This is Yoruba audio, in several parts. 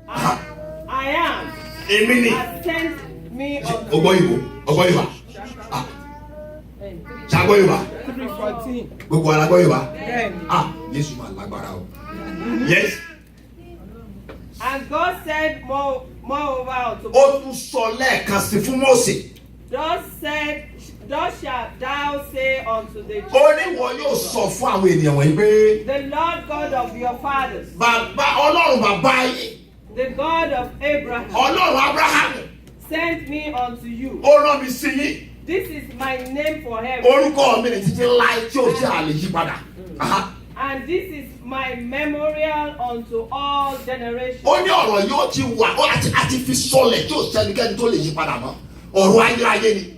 I am. Èmi ni. Has sent me unto Ọgbọ́n Ìgbò, ọgbọ́n Yorùbá. Ṣàgbọ́n Yorùbá. 3:14. Gbogbo ara gbọ́ Yorùbá. Then, Jésù máa lágbára o. Yes. and God said moreover unto Ó tún sọ lẹ́ẹ̀kan sí fún Mósè. Thus shalt thou say unto the Ó ní wọ́n yóò sọ fún àwọn ènìyàn wọ̀nyí pé the Lord God of your fathers, bàbá Ọlọ́run bàbá yín, the God of Abraham, Ọlọ́run Ábúráhámù, sent me unto you. ó rán mi sí yín. This is my name forever, Orúkọ mi ní títí láì tí ò tí a lè yí padà. and this is my memorial unto all generations. Ó ní ọ̀rọ̀ yóò ti wà ó àti fi sọlẹ̀ tí ò sẹ́nikẹ́ni tó lè yí padà mọ́. Ọ̀rọ̀ ayérayé ni.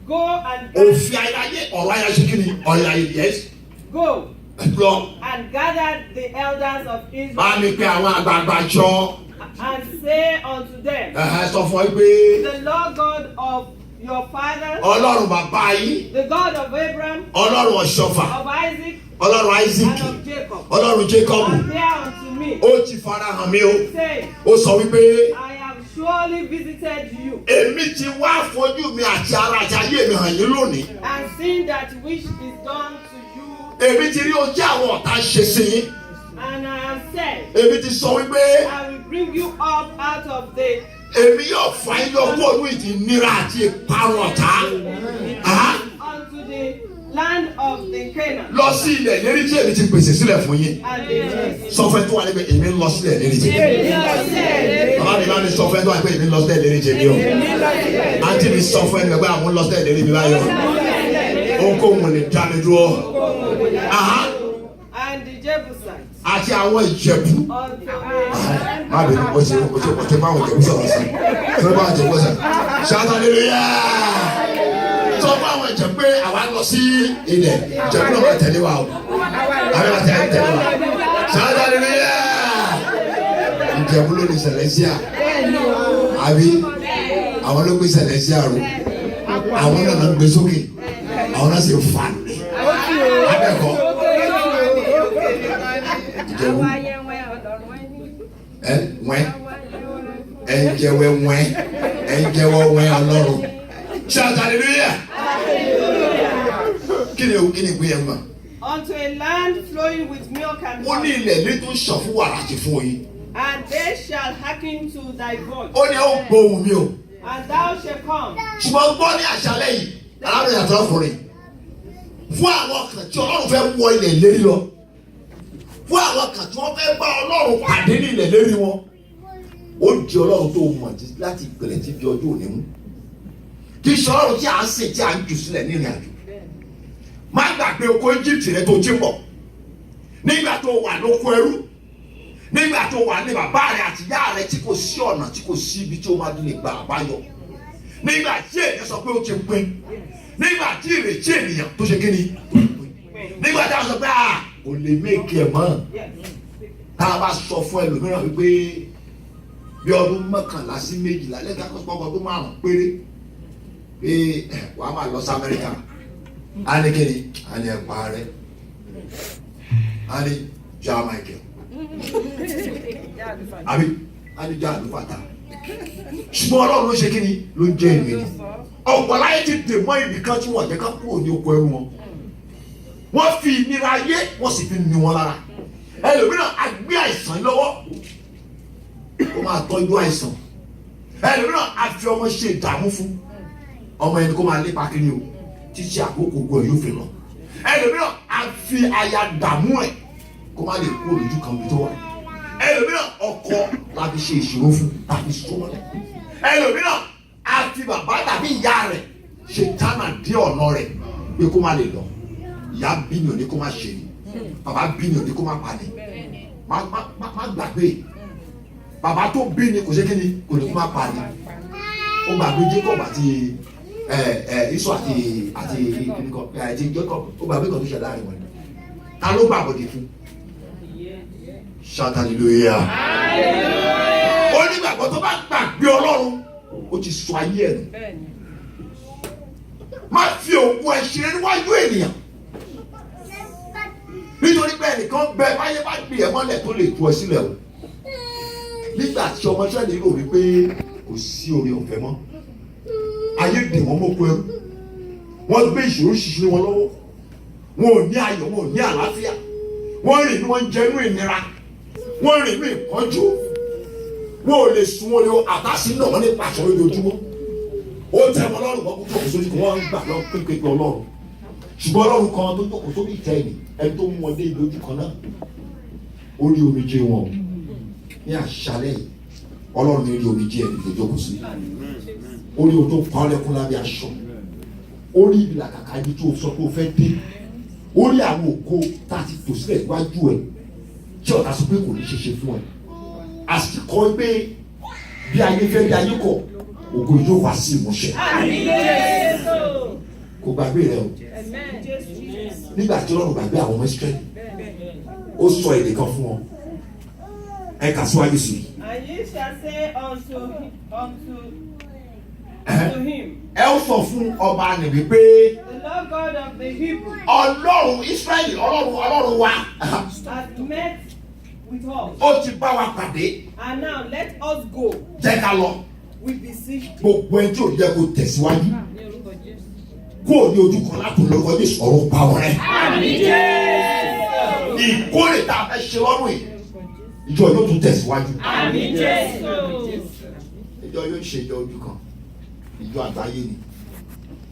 Go and Òfin ayérayé, ọ̀rọ̀ ayérayé kí ni? Ọ̀rọ̀ ayérayé, yes. go Lọ. and gather the elders of Bá mi Israel pe àwọn àgbààgbà jọ. and say unto them, Sọ fún ọ pé the Lord God of your fathers, Ọlọ́run bàbá yín, the God of Abraham, Ọlọ́run ọ̀ṣọ́fà, of Isaac, Ọlọ́run and Isaac, of Jacob, Ọlọ́run Jacob, appear unto me, ó ti farahàn mi o. saying, Ó sọ wípé I have surely visited you, èmi ti wá fojú mi àti ara àti ayé mi hàn yín lónìí. and seen that which is done to you, Èmi ti rí ojú àwọn ọ̀tá ṣe sí yín. and I have said, Èmi ti sọ wípé I will bring you up out of the èmi yóò fà yín lọ kó inú ìnira àti ìparun ọ̀tá. unto the land of the Canaan, Lọ sí ilẹ̀ ìlérí tí èmi ti pèsè sílẹ̀ fún yín. and the Sọ fẹ́ tó wà níbẹ̀ èmi ń lọ sílẹ̀ ìlérí tí. Bàbá mi bá mi sọ fẹ́ tó wà níbẹ̀ èmi ń lọ sílẹ̀ ìlérí tí mi o. Àǹtí mi sọ fún ẹni pé àwọn ń lọ sílẹ̀ ìlérí mi báyọ̀. Ohunkóhun lè dá mi dúró. and the Jebusites Àti àwọn ìjẹ̀bú. unto Má bẹ̀rẹ̀ mo ti bá àwọn ìjẹ̀bú sọ̀rọ̀ sí. Ṣé bá àwọn ìjẹ̀bú sọ̀rọ̀? Ṣáàtà lè rí yá. Sọ fún àwọn ìjẹ̀bú pé àwa lọ sí ilẹ̀ ìjẹ̀bú náà máa tẹ̀lé wa o. Àwọn máa tẹ̀lé wa. Ṣáàtà lè rí yá. Ìjẹ̀bú ló ní Sẹ̀lẹ́síà. Àbí àwọn ló gbé Sẹ̀lẹ́síà rò. Àwọn náà ló gbé sókè. Àwọn náà sì fà. Abẹ́kọ̀. Ìjẹ̀bú. Wẹ́n. Ẹ̀jẹ̀wẹ̀ wẹ́n. Ẹ̀jẹ̀wẹ̀ wẹ́n Ọlọ́run. Shout hallelujah. Kí ni ìgbé yẹn mọ̀? unto a land flowing with milk and Ó ní honey, ilẹ̀ ní tó ń sàn fún wàrà àti fún oyin. and they shall hearken to thy voice, Ó ní ó gbóhùn mi o. and thou shalt come, Ṣùgbọ́n gbọ́ ní àṣálẹ́ yìí, alábẹ̀rẹ̀ àti ọkùnrin. Fún àwọn kan tí Ọlọ́run fẹ́ wọ ilẹ̀ ìlérí lọ. Fún àwọn kan tí wọ́n fẹ́ bá Ọlọ́run pàdé ní ilẹ̀ ìlérí wọn. Ó di Ọlọ́run tó mọ̀ láti ìpìlẹ̀ tí di ọjọ́ òní mú. Kì í ṣe Ọlọ́run tí à ń sìn tí à ń jù sílẹ̀ ní ìrìn àjò. Má gbàgbé oko Egypt rẹ tó ti bọ̀. Nígbà tó wà lóko ẹrú. Nígbà tó wà ní bàbá rẹ àti ìyá rẹ tí kò sí ọ̀nà tí kò sí ibi tí ó máa lè gbà àbáyọ. Nígbà tí èèyàn sọ pé ó ti pín. Nígbà tí ìrètí ènìyàn tó ṣe kíni tó pín. Nígbà tí a sọ pé kò lè méèkì ẹ̀ mọ́. Tá a bá sọ fún ẹlòmíràn wípé bí ọdún mọ́kànlá sí méjìlá lẹ́gbẹ̀ẹ́ akọ́sọ́kọ́ ọdún márùn-ún péré pé wàá máa lọ sí Amẹ́ríkà. A ní kíni? A ní ẹ̀pà rẹ̀. A ní Jà Michael. Àbí a ní Jà Àlùfàtà. Ṣùgbọ́n Ọlọ́run ló ṣe kíni ló ń jẹ́ ìwé ni. Ọ̀pọ̀ láyé ti dè mọ́ ibì kan tí wọ́n jẹ́ ká kúrò ní oko ẹrú wọn. Wọ́n fi ìnira ayé wọ́n sì fi ní wọn lára. Ẹlòmíràn á gbé àìsàn lọ́wọ́. Ó máa tọ́jú àìsàn. Ẹlòmíràn á fi ọmọ ṣe ìdààmú fún. Ọmọ ẹni kó máa lépa kiri o. Títí àkókò ògo ẹ̀ yóò fi lọ. Ẹlòmíràn á fi aya dààmú ẹ̀ kó má lè kú olójú kan bí tó wà. Ẹlòmíràn ọkọ la fi ṣe ìṣòro fún tàbí sọmọlẹ. Ẹlòmíràn á fi bàbá tàbí ìyá rẹ̀ ṣe tánà dé ọ̀nà rẹ̀ pé kó má lè lọ. Ìyá bí ni òní kó má ṣe ni. Bàbá bí ni òní kó má pàdé. Má gbàgbé. Bàbá tó bí ni kò ṣe kí ni kò ní kó má pàdé. Ó gbàgbé Jacob àti Esau àti Jacob. Ó gbàgbé kan tó ṣe láàrin wọn. Ta ló gbàgbọ́dé fún? Shout hallelujah. Ó ní gbàgbọ́ tó bá gbàgbé Ọlọ́run ó ti sọ ayé ẹ̀ nù. Má fi òkú ẹ̀ ṣeré níwájú ènìyàn. Nítorí pé ẹnìkan bẹ báyé bá gbé ẹ mọ́lẹ̀ tó lè tú ẹ sílẹ̀ o. nígbà tí ọmọ Ísírẹ́lì rò wípé kò sí oore ọ̀fẹ́ mọ́, ayé dè wọ́n mọ́kọ ẹrú, wọ́n gbé ìṣòro ṣiṣẹ́ wọn lọ́wọ́, wọn ò ní ayọ̀, wọn ò ní àlàáfíà, wọ́n rìn ní wọ́n jẹ́ inú ìnira, wọ́n rìn ní ìpọ́njú, wọn ò lè sùn, wọn lè àtàsí náà wọ́n ní pàṣẹ lójoojúmọ́. Ó tẹ́ wọn lọ́rùn wọn kó jókòó sórí kí wọ́n gbà lọ pépé Ọlọ́run, ṣùgbọ́n Ọlọ́run kan tó jókòó sórí ìtẹ́ ẹni tó mú wọn dé ìlójú kan náà, ó rí omijé wọn ní àṣálẹ́ yìí. Ọlọ́run ní rí omijé ẹni tó jókòó sí, ó rí ohun tó pa ọ́ lẹ́kún lábẹ́ aṣọ, ó rí ibi làkàkà ibi tó sọ pé ó fẹ́ dé, ó rí àwọn ògo tá a ti tò sílẹ̀ iwájú ẹ̀ tí ọ̀tá sọ pé kò ní ṣe fún ẹ. Àsìkò pé bí ayé fẹ́ bí ayé kọ̀, ògo yóò wá sí ìmúṣẹ. Kò gbàgbé rẹ o. Nígbà tí Ọlọ́run gbàgbé àwọn ọmọ Ísírẹ́lì, ó sọ èdè kan fún wọn. Ẹ kà síwájú sí i. And ye shall say unto him, ẹ ó sọ fún ọba nì wípé the Lord God of the Hebrews Ọlọ́run Ísírẹ́lì, Ọlọ́run wa has met with us. ó ti bá wa pàdé. And now let us go. Jẹ́ ká lọ. We beseech thee. Gbogbo ẹni tí ò jẹ́ kó tẹ̀síwájú kó o ní ojú kan láti lọ́wọ́ ní sọ̀rọ̀ pa wọn rẹ̀. Ìkórè tá a fẹ́ ṣe lọ́rùn yìí, ìjọ yóò tún tẹ̀síwájú. Ìjọ yóò ṣe ìjọ ojú kan, ìjọ àgbáyé ni,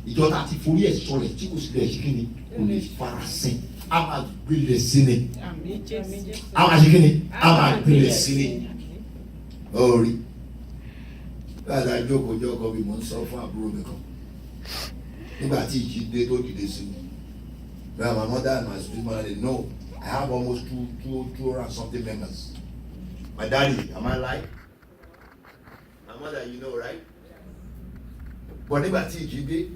ìjọ tá a ti forí ẹ̀ sọlẹ̀ tí kò sí lè ṣe kí ni, kò lè farasin, a máa gbélé sí ni, a máa ṣe kí ni, a máa gbélé sí ni. Orí láti àjókòó bí mo ń sọ fún àbúrò mi kan nígbà tí ìjì dé tó dìde sí mi. Well, my mother and my sister they know I have almost 200 something members. My daddy, am I lying? My mother, you know, right? But nígbà tí ìjì dé,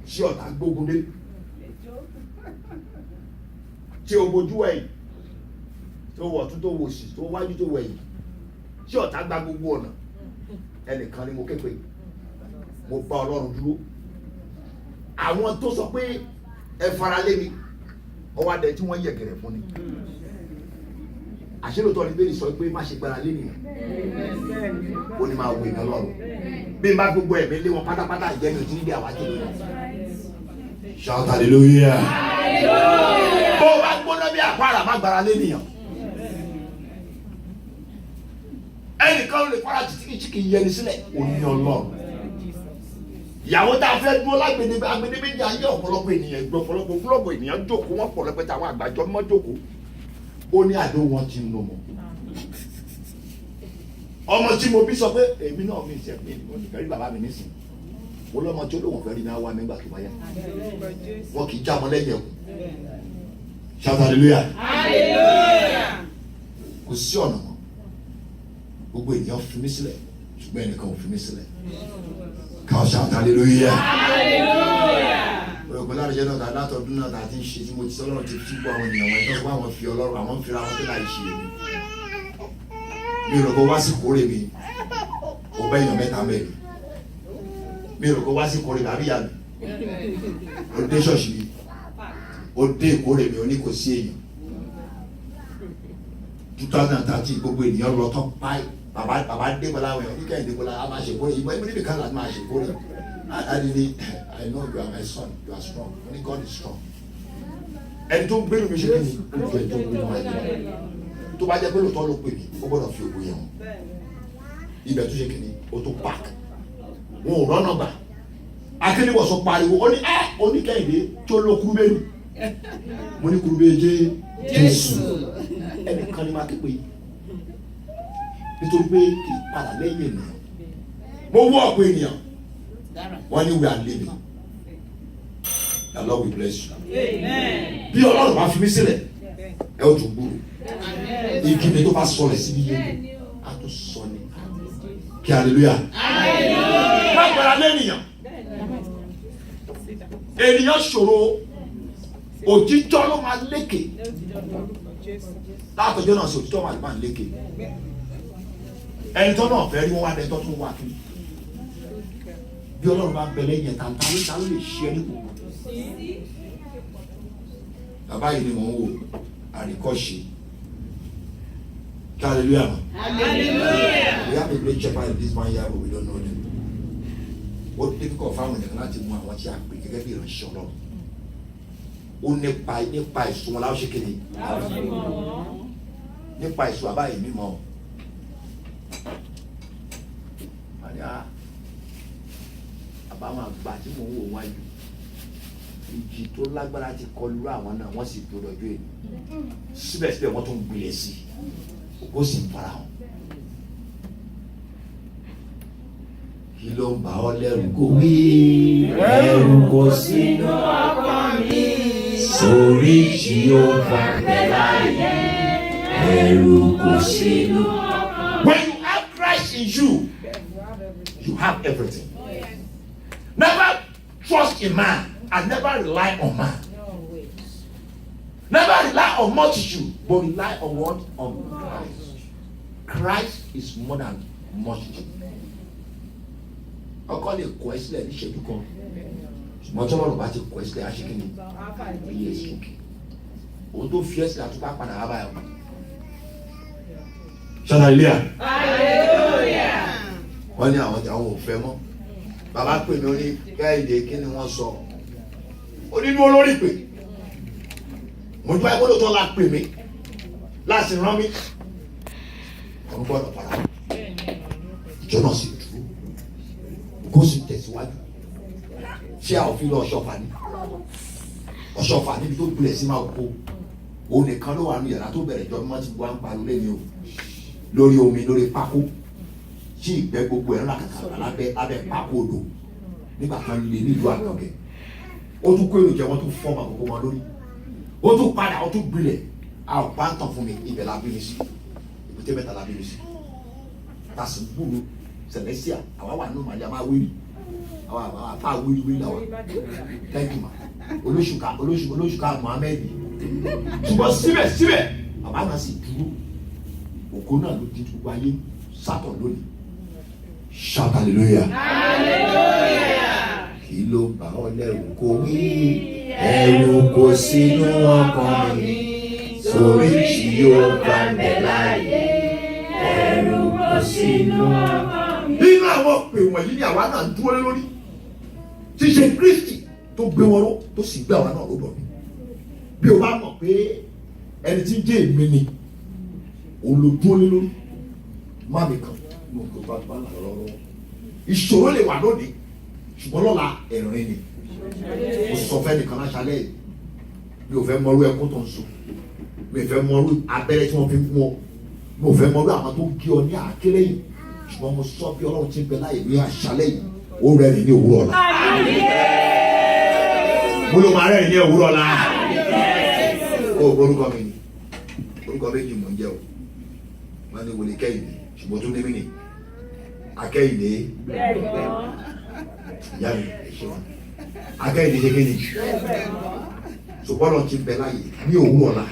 ṣé ọ̀tá gbógun dé? Ṣé o bojú ẹ̀yìn? Tó wọ̀ tún tó wò sí, tó wájú tó wẹ̀yìn? Ṣé ọ̀tá gba gbogbo ọ̀nà? Ẹnìkan ni mo ké pè, mo bá Ọlọ́run dúró. Àwọn tó sọ pé ẹ fara lé mi, ọwọ́ adẹ tí wọ́n yẹ̀gẹ̀rẹ̀ fún ni. Àṣírí-òótọ́ ni Bíbélì sọ pé má ṣe gbára lé nìyẹn, ó ní máa wo ìgbà lọ́rùn. Bí n bá gbogbo ẹ̀mí lé wọn pátápátá ìjẹ́ mi ò tí ní bí àwa kéde. Shout hallelujah. Bó o bá gbóná bí àpárá má gbára lé nìyẹn. Ẹnìkan lè fara chìkìchìkì yẹni sílẹ̀, ó ní Ọlọ́run. Ìyàwó tá a fẹ́ dúró lágbèdébé agbèdébé ayé ọ̀pọ̀lọpọ̀ ènìyàn gbọ́ ọ̀pọ̀lọpọ̀ ènìyàn jókòó wọ́n pọ̀ lẹ́pẹ̀tẹ̀ àwọn àgbàjọ mọ́ jókòó. Ó ní àdó wọn ti nù mọ́. Ọmọ tí mo bí sọ pé èmi náà mi ṣe pé mo fẹ́ rí bàbá mi nísìn. Mo lọ́mọ tí ó lóun fẹ́ rí náà wá nígbà tó bá yá. Wọ́n kì í já wọn lẹ́yìn ẹ̀kú. Shout hallelujah. Kò sí ọ̀nà mọ́. Gbogbo ènìyàn fi mí sílẹ̀, ṣùgbọ́n ẹnìkan ò fi mí sílẹ̀. Ká shout hallelujah. Ọ̀pọ̀ láti jẹ́ náà látọ̀dún náà láti ń ṣe tí mo ti sọ Ọlọ́run ti fi bọ́ àwọn ènìyàn wọn ẹ̀tọ́ àwọn fi Ọlọ́run àwọn fira wọn tó láì ṣe èmi. Mi ò rò kó wá sí kórè mi, kò bẹ́ èèyàn mẹ́ta mẹ́rin. Mi ò rò kó wá sí kórè mi àbíyá mi. Ó dé ṣọ́ọ̀ṣì mi, ó dé ìkórè mi, ó ní kò sí èèyàn. 2013 gbogbo ènìyàn lọ tán báyìí. Bàbá dé bọ́lá wẹ̀ ní kẹ́hìndé bọ́lá a máa ṣe kórè ìgbà ìmọ̀ níbi kan láti máa ṣe kórè. Adìní, I know you are my son, you are strong, only God is strong. Ẹni tó ń gbé mi ṣe kí ni ó ju ẹni tó ń gbé mi wáyé. Tó bá jẹ́ pé lóòótọ́ ló pè mí, ó gbọ́dọ̀ fi ògo yẹn hàn. Ibẹ̀ tó ṣe kí ni ó tó park. Wọn ò rọ́nà gbà. Akíníwọ̀sọ pariwo, ó ní kẹ́hìndé tó ló kúrúbẹ́rù. Mo ní kúrúbẹ́ Jésù. Ẹnìkan ni máa ké pé nítorí pé kì í padà lẹ́yìn ènìyàn. Mo wọ́ ọ̀pọ̀ ènìyàn. Wọ́n ní we are living. The Lord will bless you. Bí Ọlọ́run bá fi mí sílẹ̀, ẹ ó tún gbúrò. Igi mi tó bá sọlẹ̀ síbi yẹn, a tó sọ ni. Kí hallelujah. Má gbára lẹ́nìyàn. Ènìyàn ṣòro, òtítọ́ ló máa lékè. Látọjọ́ náà sí òtítọ́ máa lékè. Ẹni tó náà fẹ́ rí wọn wá dé tó tún wá kiri. Bí Ọlọ́run bá bẹ lẹ́yìn ẹ̀ta ta ló lè ṣe ẹni kù. Bàbá yìí ni mò ń wò àríkọ́ṣe. Hallelujah. Hallelujah. We have a great shepherd in this man here, but we don't know them. What difficult family can I tell you what you have been get here show up. Ó nípa ìsun la ó ṣe kéde. Nípa ìsun àbáyé mímọ́. Àdá àbáwọn àgbà tí mò ń wò wájú. Ìjì tó lágbára ti kọlu àwọn náà wọ́n sì tó lọ́jọ́ èyí. Síbẹ̀síbẹ̀ wọ́n tún gbilẹ̀ sí i. Ó sì ń fara hàn. Kí ló ń bà ọ́ lẹ́rù kò wí? Ẹ̀rù kò sínú ọkàn mi, sórí Jèhófà bẹ̀ láyé. Ẹ̀rù kò sínú ọkàn mi. When you have Christ in you, you have everything. Never trust in man and never rely on man. Never rely on multitude, but rely on what? On Christ. Christ is more than multitude. Ọkọ lè kọ ẹ sílẹ̀ ní ìṣẹ́jú kan. Ṣùgbọ́n tí Ọlọ́run bá ti kọ ẹ sílẹ̀ aṣíkíní, iye sókè. Òun tó fi ẹ sílẹ̀ àtúbà padà wá báyọ̀. Hallelujah. Hallelujah. Wọ́n ní àwọn ò fẹ́ mọ́. Bàbá pè mí ó ní Kẹ́hìndé kí ni wọ́n sọ? Ó ní dúró lórí ìpè. Mo dúpẹ́ kó ló tọ́ la pè mí láti rán mi. Àwọn gbọ́dọ̀ padà. Ìjọ náà sì dúró. Kó sì tẹ̀síwájú. Ṣé àwọn fi lọ ọ̀ṣọ́fà ni? Ọ̀ṣọ́fà níbi tó gbilẹ̀ sí máa kó. Òun nìkan ló wà ní yàrá tó bẹ̀rẹ̀ jọ mọ́ ti wá ń pariwo lẹ́ni o. Lórí omi lórí pákó. Tí ìgbẹ́ gbogbo ẹ̀rọ làkàkà lábẹ́ pákó odò. Nígbà kan lè nílùú Àkànkẹ́. Ó tún kó èròjà wọn tún fọ́ọ̀mù àkókò wọn lórí. Ó tún padà ó tún gbilẹ̀. A ò bá ń tàn fún mi ibẹ̀ la bí mi sí. Èbúté mẹ́ta la bí mi sí. Tàṣí gbúrú. Celestia, àwa wà nínú màlẹ́ àwa wíìlì àwa àfa wíìlì làwa thank you ma olóṣùká Mohammed ṣùgbọ́n síbẹ̀síbẹ̀ bàbá náà sì dúró ògo náà ló di gbogbo ayé sátọ̀ lónìí shout hallelujah. Hallelujah. Kí ló bà ọ́ lẹ́rù kò wí? Ẹ̀rù kò sínú ọkàn mi, sórí Jèhófà bẹ̀ láyé. Ẹ̀rù kò sínú ọkàn mi. Nínú àwọn pè wọ̀nyí ni àwa náà ń dúró lé lórí. Tí ṣe Kristi tó gbé wọn ró tó sì gbé àwa náà ló bọ̀ mí. Bí o bá mọ̀ pé ẹni tí ń jẹ́ èmi ni òun ló dúró lé lórí. Má mi kàn ní òkè bá bá là lọ́wọ́. Ìṣòro lè wà lónìí ṣùgbọ́n lọ́la ẹ̀rín ni. Mo sọ fẹ́ nìkan láṣálẹ̀ yìí. Mi ò fẹ́ mọrú ẹkún tó ń sùn. Mi ò fẹ́ mọrú abẹ́rẹ́ tí wọ́n fi ń fún ọ. Mi ò fẹ́ mọrú àwọn tó gé ọ ní àkéré yìí. Ṣùgbọ́n mo sọ bí Ọlọ́run ti ń bẹ láyé ní àṣálẹ́ yìí ó rẹ́rìn ní òwúrọ̀ ọ̀la. Mo ló máa rẹ́rìn ní òwúrọ̀ ọ̀la. Ó orúkọ mi ni orúkọ méjì mò ń jẹ́ o wọ́n ní wòlé Kẹ́hìndé ṣùgbọ́n tó ní mí ni Akẹ́hìndé ìyá mi ṣe wọn Akẹ́hìndé ṣe kí ni ṣùgbọ́n Ọlọ́run ti ń bẹ láyé ní òwúrọ̀ ọ̀la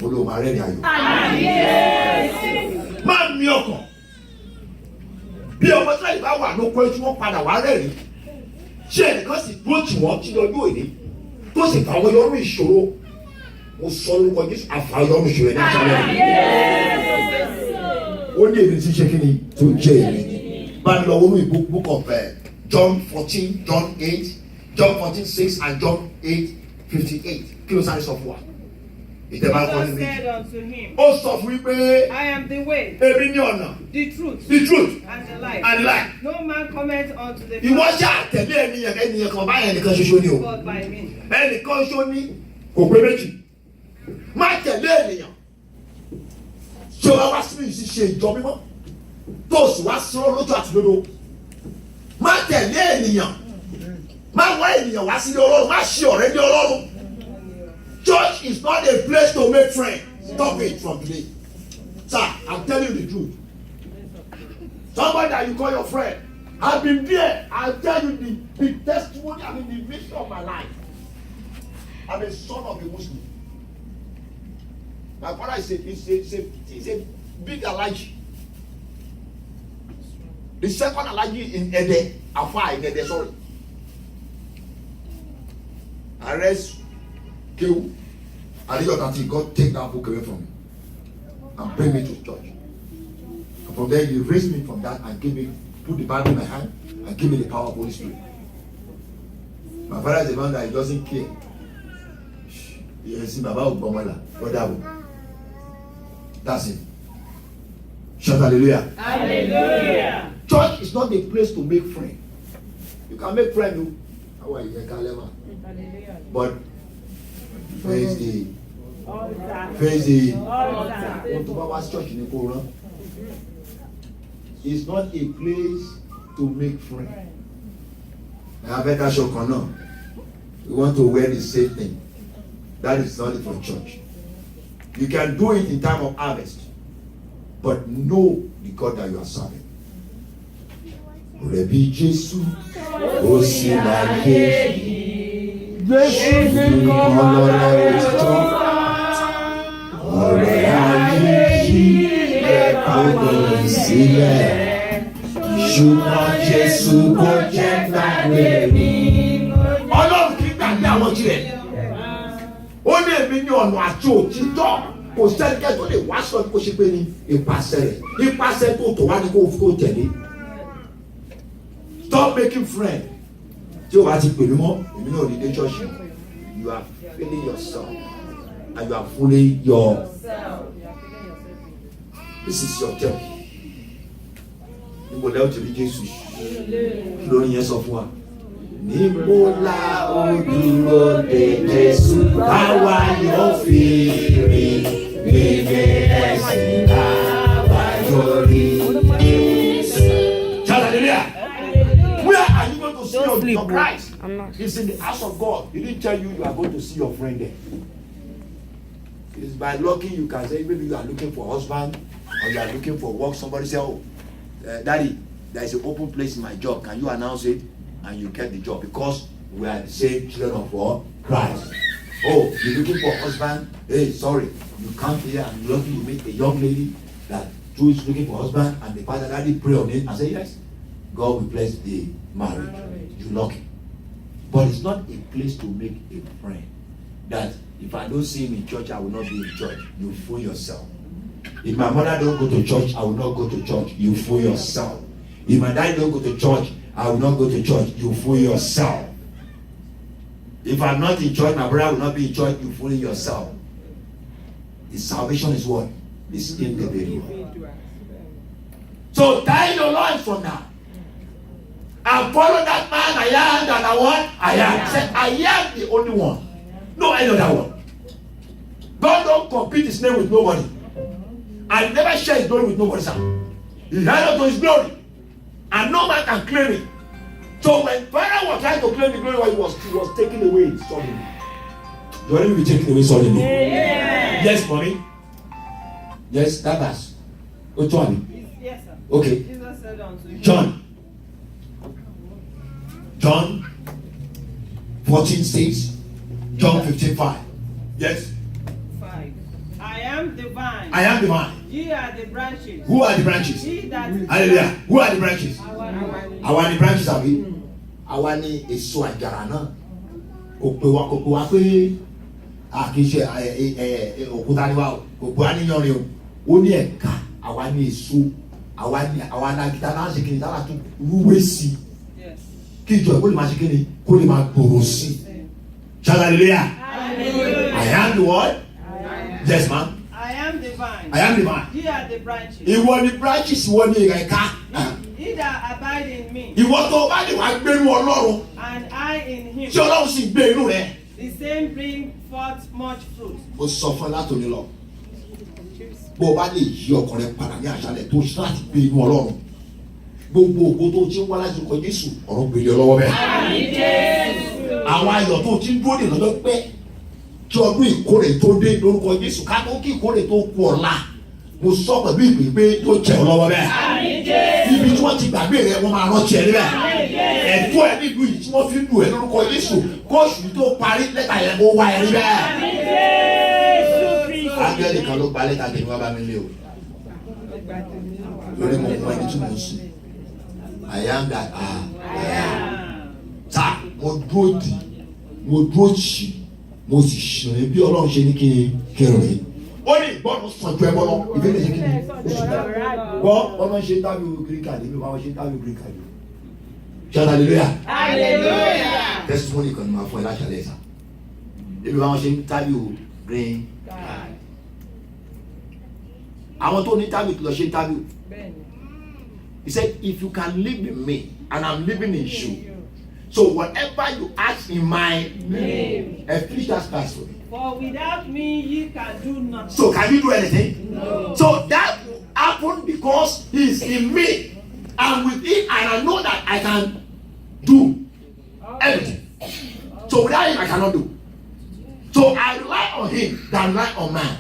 mo ló máa rẹ́rìn ayọ̀. Má mi ọkàn. Bí ọmọ Ísírẹ́lì bá wà lóko tí wọ́n padà wá rẹ́rìn ṣé ẹnìkan sì dúró tì wọ́n tí lọ́jọ́ òní tó sì fà wọ́n yọrù ìṣòro mo sọ lórúkọ Jésù àfàyọrù ìṣòro ẹni àtàlẹ́ ó ní èmi tí ṣe kí ni tó jẹ́ èmi bá mi lọ wọnú ìbò book of John 14, John 8, John 14:6 and John 8:58 kí ló sáré sọ fún wa. Jesus said unto him, Ó sọ fún yín pé I am the way, èmi ní ọ̀nà, the truth, the truth and the life. and life. No man cometh unto the Ìwọ Father ṣáà tẹ̀lé ènìyàn kan báyẹn nìkan ṣoṣo ni o. but by me. Ẹnìkan ṣo ní kò pé méjì. Má tẹ̀lé ènìyàn. Ṣé o wá sínú ìṣiṣẹ́ ìjọ mímọ́? Tó o sì wá sí ọ lójú àti lódò. Má tẹ̀lé ènìyàn. Má wá ènìyàn wá sílé Ọlọ́run. Má ṣe ọ̀rẹ́ ní Ọlọ́run. Church is not a place to make friends. Stop it from today. Sir, I'm telling you the truth. Somebody that you call your friend, I've been there. I'll tell you the testimony, I mean the mission of my life. I'm a son of a Muslim. My father is a big Alhaji. The second Alhaji in Ede, Afa in Ede, sorry. Arrest, kill, and God take that book away from me and bring me to church. From there, He raised me from that and put the Bible in my hand and give me the power of Holy Spirit. My father is a man that he doesn't care. Yes, Baba Ogbomala, whatever. That's it. Shout hallelujah. Hallelujah. Church is not a place to make friends. You can make friends. How are you? But face the church in the Quran. It's not a place to make friends. I bet I shall come now. We want to wear the same thing. That is not it for church. You can do it in time of harvest, but know the God that you are serving. Rebi Jesu, ó sì láyé yìí. Jésù nìkan lọ̀rẹ́ òtítọ́. Ọ̀rẹ́ ayé yìí lè kókò sílẹ̀. Ṣùgbọ́n Jésù kò jẹ́ gbàgbé mi. Ọlọ́run kì í gbàgbé àwọn tirẹ̀. Ó ní èmi ní ọ̀nà àti òtítọ́. Kò sẹ́nikẹ́ tó lè wá sọ kó ṣe pé ní ipasẹ̀ rẹ̀. Ipasẹ̀ tó tó wá ní kó tẹ̀lé. Stop making friends. Tí o bá ti pè mí mọ́, èmi náà ní dé church. You are feeling yourself and you are fooling yourself. This is your turn. Níbo lẹ́wọ̀n ti rí Jésù lórí yẹn sọ fún wa. Níbo la ó dúró de Jésù báwa yóò fi rí níbi ẹ̀sìn àbáyọrí. Hallelujah. Where are you going to see your Christ? It's in the house of God. He didn't tell you you are going to see your friend there. It's by looking you can say maybe you are looking for a husband or you are looking for work. Somebody say, oh, Daddy, there is an open place in my job. Can you announce it? And you get the job because we are the same children of Christ. Oh, you're looking for a husband? Hey, sorry, you come here and you're lucky you meet a young lady that too is looking for a husband and the father daddy pray on it and say yes, God will bless the marriage. You're lucky. But it's not a place to make a friend. That if I don't see him in church, I will not be in church. You fool yourself. If my mother don't go to church, I will not go to church. You fool yourself. If my dad don't go to church, I will not go to church. You fool yourself. If I'm not in church, my brother will not be in church. You fool yourself. The salvation is what? It's individual. So tie your life from now. And follow that man. I am that I want. I am. Say, I am the only one. No any other one. God don't compete his name with nobody. And never share his glory with nobody. He held on to his glory. And no man can claim it. So when Pharaoh was trying to claim the glory, he was taken away suddenly. You already be taken away suddenly. Yeah. Yes, mommy. Yes, that verse. Which one? Yes, sir. Okay. Jesus said unto him. John 14:6. John 15:5. Yes. 5. I am the vine. I am the vine. Ye are the branches. Who are the branches? He that Hallelujah. Who are the branches? our Àwa ni branches àbí? Àwa ni èso àjàrà náà. Kò pé wa pé kì í ṣe òkúta ni wa o. Kò pé wa ní yanrìn o. Ó ní ẹ̀ka. Àwa ni èso. Àwa ni agita náà ṣe kìnnìkan láti rúwé sí. Yes. Kí ìjọ ìkó lè máa ṣe kíni? Kó lè máa gbòòrò sí. Hallelujah. Hallelujah. I am the what? Yes, ma'am. I am the vine. I am the vine. Ye are the branches. Ìwọ ni branches, ìwọ ni ẹ̀ka. He that abide in me. Ìwọ tó bá lè wá gbénú Ọlọ́run. And I in him. Tí Ọlọ́run sì gbé inú rẹ̀. The same bring forth much fruit. Mo sọ fún ẹ látòní lọ. Bó o bá lè yí ọkùnrin padà ní àṣálẹ̀ tó ṣe láti gbé inú Ọlọ́run. Gbogbo ògo tó ti ń wá láti kọ Jésù ọ̀rọ̀ gbélé ọlọ́wọ́ bẹ́ẹ̀. Àwọn ayọ̀ tó ti ń dúró dè lọ́jọ́ pẹ́ kí ọdún ìkórè tó dé lórúkọ Jésù ká tó kí ìkórè tó kú ọ̀la. Mo sọ pẹ̀lú ìpè pé yóò jẹ́ ọlọ́wọ́ bẹ́ẹ̀. Ibi tí wọ́n ti gbàgbé rẹ̀ wọ́n máa rántí ẹ níbẹ̀. Ẹ̀tọ́ ẹ nílùú yìí tí wọ́n fi ń lù ẹ́ lórúkọ Jésù kóòsù tó parí lẹ́tà yẹn kó wá ẹ níbẹ̀. Ángẹ́lì kan ló gba lẹ́tà tèmi wá bá mi lé o. Lórí mo mọ ẹni tí mo sùn. I am that I am. Ta mo dúró tì mo sì ṣìrìn bí Ọlọ́run ṣe ní kí n rìn. ó ní ìgbọ́ràn sàn ju ẹbọ lọ ìbéèrè ṣe kí ni gbọ́ ọmọ ṣe tábìlì green card èmi báwọn ṣe tábìlì green card ṣe hallelujah Hallelujah. testimony kan ní ma fún ẹ láṣàlẹ̀ ẹ̀sà èmi báwọn ṣe tábìlì green card àwọn tó ní tábìlì lọ ṣe tábìlì. He said, if you can live in me and I'm living in you, so whatever you ask in my name, finish that class for me. For without me, ye can do nothing. So can you do anything? No. So that happened because he's in me and with him, and I know that I can do everything. So without him, I cannot do. So I rely on him than rely on man.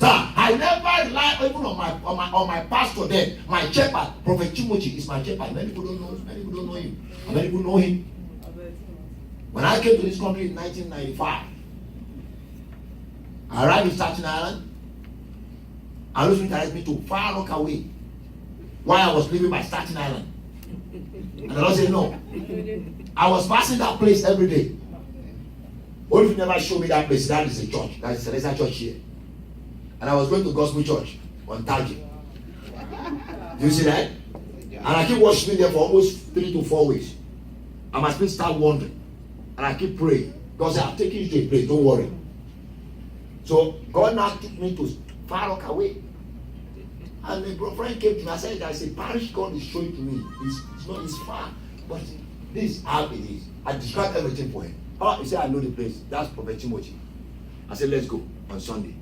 So I never rely even on my pastor then, my shepherd, Prophet Timothy is my shepherd. Many people don't know him. And many people know him. When I came to this country in 1995, I arrived in Staten Island. I was directed me to Far Rockaway while I was living by Staten Island. And the Lord said no. I was passing that place every day. What if you never show me that place? That is a church. That is a Celestial Church here. And I was going to Gospel Church on Target. Do you see that? And I keep worshiping there for almost 3 to 4 weeks. And my spirit start wandering. And I keep praying. God said, I'm taking you to a place, don't worry. So God now took me to Far Rockaway. And a friend came to me. I said, there's a parish God is showing to me. It's far. But this is how it is. I described everything for him. Oh, he said, I know the place. That's Prophet Timothy. I said, let's go on Sunday.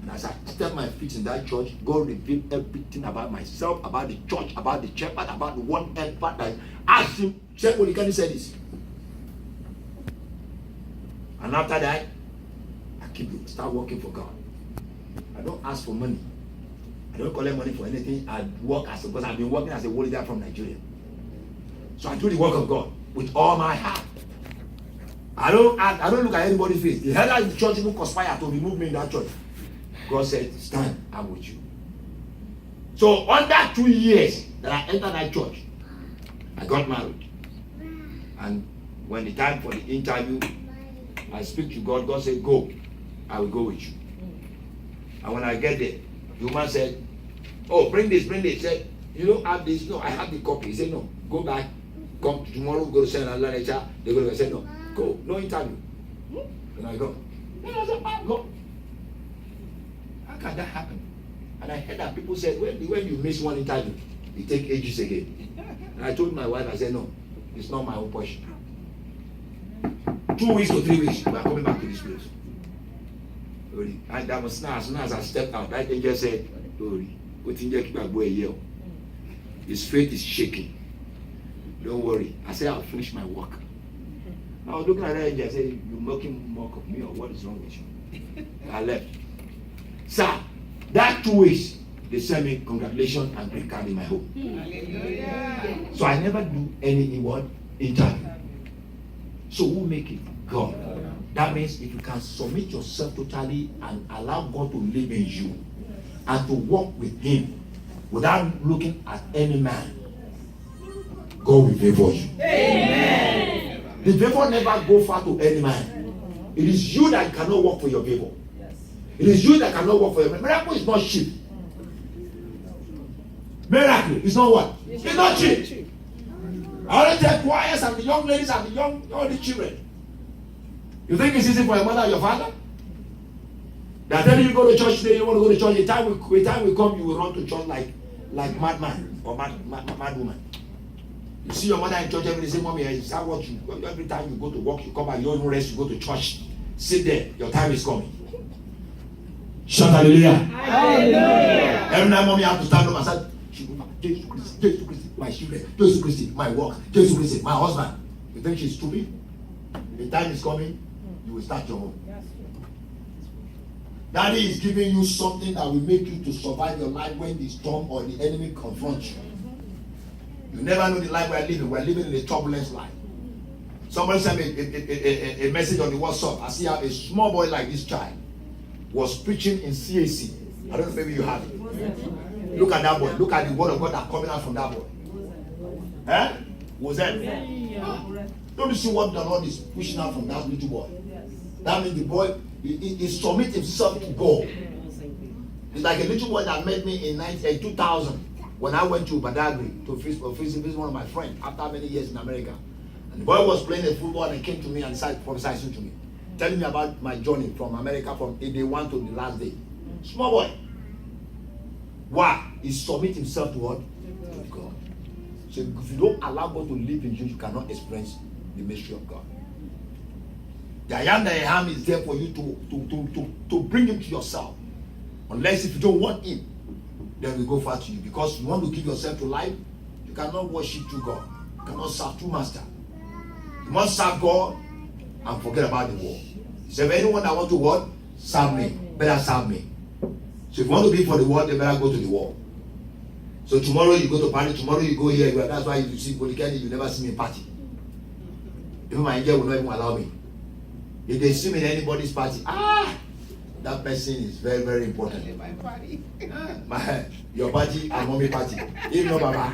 And as I step my feet in that church, God revealed everything about myself, about the church, about the shepherd, about the one helper. I asked him, check what he can say this. And after that, I start working for God. I don't ask for money. I don't collect money for anything. I work because I've been working as a volunteer from Nigeria. So I do the work of God with all my heart. I don't look at anybody's face. The head of the church even conspired to remove me in that church. God said, stand, I'm with you. So under 2 years that I entered that church, I got married. And when the time for the interview, I speak to God. God said, go. I will go with you. And when I get there, the woman said, oh, bring this. He said, you don't have this? No, I have the copy. He said, no, go back. Come tomorrow, go to send another lecture. They go to say, no, go, no interview. And I go. And I said, go. How can that happen? And I heard that people said, when you miss one interview, you take ages again. And I told my wife, I said, no, it's not my own portion. 2 weeks to 3 weeks, we are coming back to this place. And that was now, as soon as I stepped out, that angel said, his faith is shaking. Don't worry. I said, I'll finish my work. I was looking at that angel, I said, you're making mock of me, or what is wrong with you? I left. Sir, that 2 weeks, they sent me congratulations and green card in my home. Hallelujah. So I never do any interview. So who make it? God. That means if you can submit yourself totally and allow God to live in you and to walk with him without looking at any man, God will favor you. Amen. The favor never go far to any man. It is you that cannot work for your favor. It is you that cannot work for your miracle. Is not cheap. Miracle is not what? It's not cheap. I only tell choirs and the young ladies and all the children. You think it's easy for your mother and your father? They are telling you go to church today, you want to go to church. The time will come, you will run to church like madman or mad woman. You see your mother in church every day, say, Mommy, is that what you every time you go to work, you come back, you don't rest, you go to church. Sit there, your time is coming. Shout hallelujah. Hallelujah. Every night mommy have to stand up and say, Jesus Christ, my children, Jesus Christ, my work, Jesus Christ, my husband. You think she's stupid? The time is coming, you will start your own. Daddy is giving you something that will make you to survive your life when the storm or the enemy confronts you. You never know the life we are living. We are living in a turbulent life. Somebody sent me a message on the WhatsApp. I see how a small boy like this child was preaching in CAC. I don't know, maybe you have it. Look at that boy. Look at the word of God that coming out from that boy. Eh? Was that? Don't you see what the Lord is pushing out from that little boy? That means the boy He submit himself to God. It's like a little boy that met me in 2000 when I went to Badagry to visit one of my friends after many years in America. And the boy was playing a football and came to me and started prophesying to me, telling me about my journey from America from day one to the last day. Small boy. Why? He submit himself to what? To God. So if you don't allow God to live in you, you cannot experience the mystery of God. The I am that I am is there for you to bring him to yourself. Unless if you don't want him, then we go far to you. Because you want to give yourself to life, you cannot worship through God. You cannot serve two masters. You must serve God and forget about the world. So if anyone that wants to what? Serve me. Better serve me. So if you want to be for the world, then better go to the world. So tomorrow you go to party, tomorrow you go here. That's why you see Polycani, you never see me party. Even my angel will not even allow me. If they see me in anybody's party, that person is very, very important. My party. Your party and mommy party. If not, Baba.